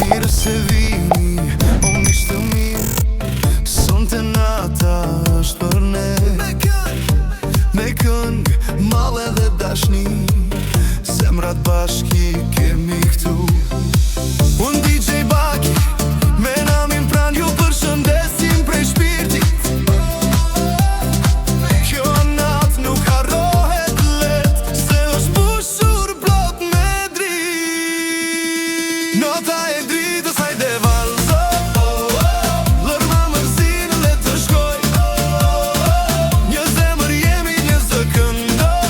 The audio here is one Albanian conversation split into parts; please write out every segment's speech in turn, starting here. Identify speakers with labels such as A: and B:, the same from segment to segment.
A: Mirë se vini, o mishtë të mirë, sonte nata është për ne. Me këngë, mallë dhe dashni, zemrat bashki kemi këtu. Unë DJ Baki, me namin pran ju përshëndesim prej shpirtit. Kjo natë nuk harrohet let, se është bushur plot me dritë. Nota e dritës hajde valzo, lërma mërzinë le të shkoj. Një zemër jemi, një zë këndoj.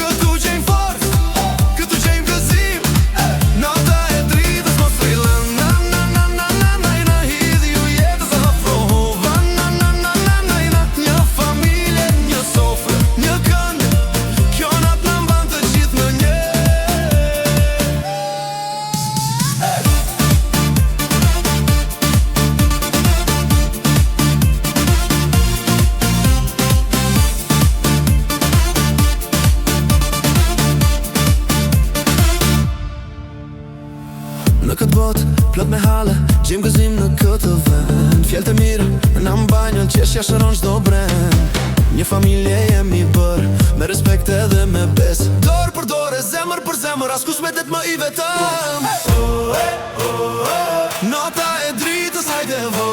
A: Këtu gjejmë forcë, këtu gjejmë gëzim. Nota e dritës mos rrilën. Na hidhi u jetës afrohova. Një familje, një sofrë, një këngë. Kjo natë na mban të gjithë në një. Në këtë botë, plot me hale, gjim gëzim në këtë vend. Fjellë të mirë, në mbajnë, qeshja shëron çdo brend. Një familje jemi bërë, me respekt edhe me bes. Dorë për dorë, zemër për zemër, askush me det më i vetëm. Nota e dritës hajde vë,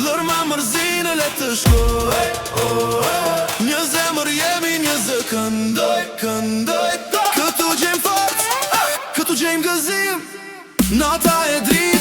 A: lërma mërzinë le të shkoj. Një zemër jemi, një zë këndoj. Këtu gjejmë forcë, këtu gjejmë gëzim. Nota e dritës